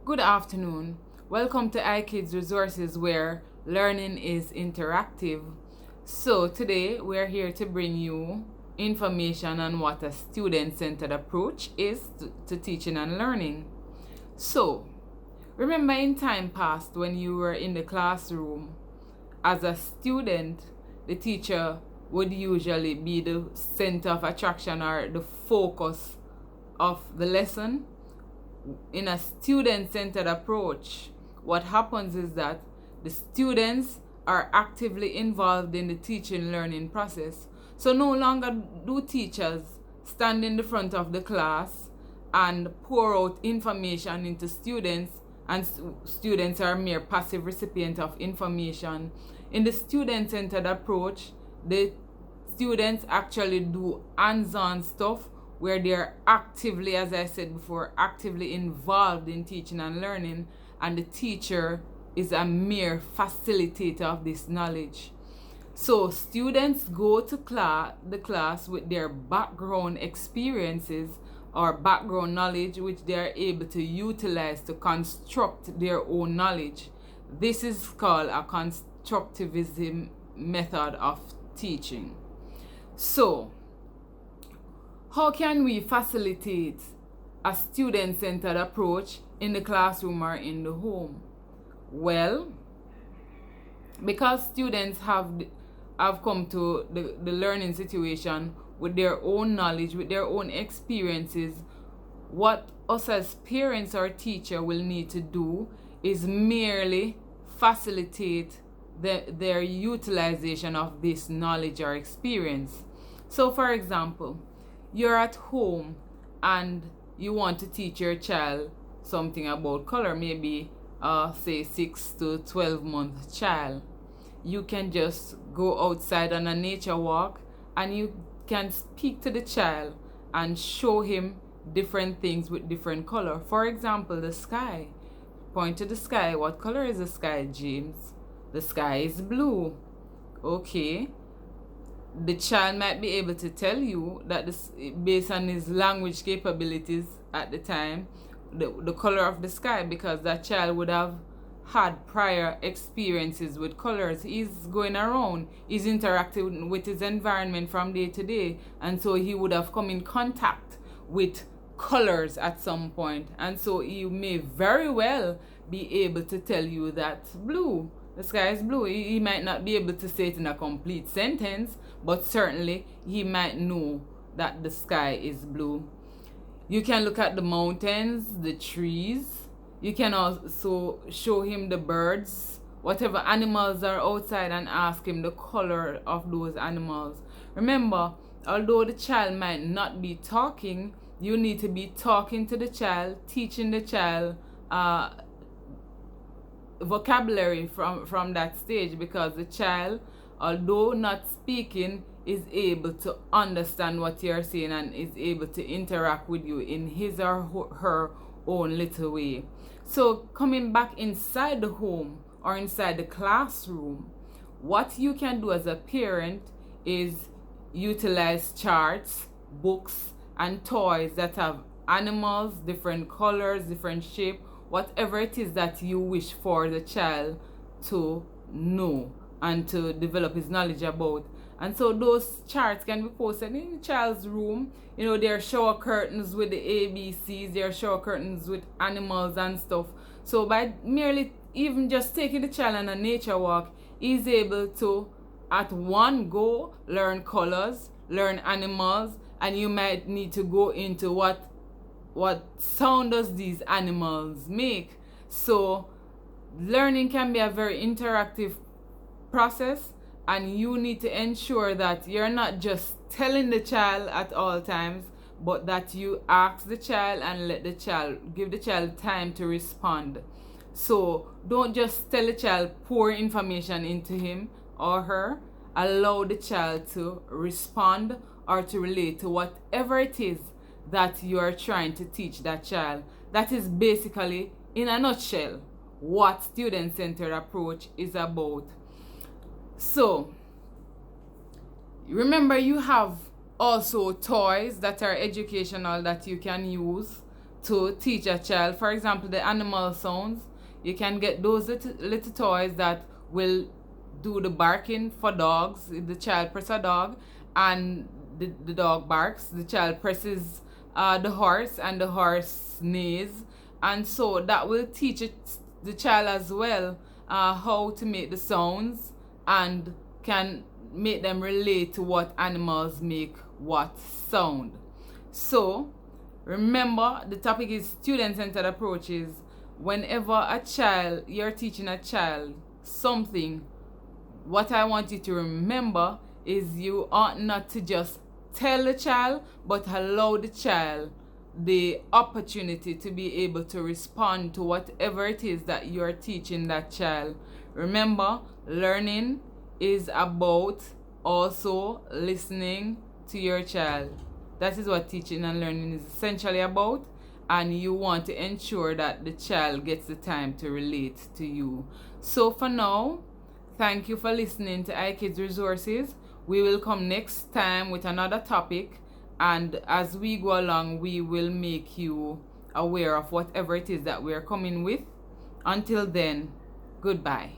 Good afternoon. Welcome to iKids Resources where learning is interactive. So today we're here to bring you information on what a student-centered approach is to teaching and learning. So remember in time past when you were in the classroom as a student, the teacher would usually be the center of attraction or the focus of the lesson. In a student-centered approach, what happens is that the students are actively involved in the teaching learning process. So no longer do teachers stand in the front of the class and pour out information into students, and students are mere passive recipients of information. In the student-centered approach, the students actually do hands-on stuff where they're actively, as I said before, actively involved in teaching and learning, and the teacher is a mere facilitator of this knowledge. So students go to the class with their background experiences or background knowledge, which they are able to utilize to construct their own knowledge. This is called a constructivism method of teaching. So how can we facilitate a student-centered approach in the classroom or in the home? Well, because students have come to the learning situation with their own knowledge, with their own experiences, what us as parents or teacher will need to do is merely facilitate their utilization of this knowledge or experience. So for example, you're at home and you want to teach your child something about color, maybe say 6 to 12-month child. You can just go outside on a nature walk and you can speak to the child and show him different things with different color. For example, the sky. Point to the sky. What color is the sky, James? The sky is blue. Okay. The child might be able to tell you that this, based on his language capabilities at the time, the color of the sky, because that child would have had prior experiences with colors. He's going around, he's interacting with his environment from day to day, and so he would have come in contact with colors at some point, and so he may very well be able to tell you that the sky is blue. He might not be able to say it in a complete sentence, but certainly he might know that the sky is blue. You can look at the mountains, the trees. You can also show him the birds, whatever animals are outside, and ask him the color of those animals. Remember, although the child might not be talking, you need to be talking to the child, teaching the child vocabulary from that stage, because the child, although not speaking, is able to understand what you're saying and is able to interact with you in his or her own little way. So coming back inside the home or inside the classroom, what you can do as a parent is utilize charts, books, and toys that have animals, different colors, different shape, whatever it is that you wish for the child to know and to develop his knowledge about. And so those charts can be posted in the child's room. You know, there are shower curtains with the ABCs, there are shower curtains with animals and stuff. So by merely even just taking the child on a nature walk, he's able to at one go learn colors, learn animals, and you might need to go into what sound does these animals make. So learning can be a very interactive process, and you need to ensure that you're not just telling the child at all times, but that you ask the child and give the child time to respond. So don't just tell the child, pour information into him or her. Allow the child to respond or to relate to whatever it is that you are trying to teach that child. That is basically, in a nutshell, what student-centered approach is about. So remember, you have also toys that are educational that you can use to teach a child. For example, the animal sounds. You can get those little toys that will do the barking for dogs. If the child presses a dog and the dog barks, the child presses the horse and the horse neighs. And so that will teach the child as well how to make the sounds and can make them relate to what animals make what sound. So remember, the topic is student-centered approaches. Whenever you're teaching a child something, what I want you to remember is you ought not to just tell the child, but allow the child the opportunity to be able to respond to whatever it is that you're teaching that child. Remember, learning is about also listening to your child. That is what teaching and learning is essentially about, and you want to ensure that the child gets the time to relate to you. So for now, thank you for listening to iKids Resources. We will come next time with another topic, and as we go along, we will make you aware of whatever it is that we are coming with. Until then, goodbye.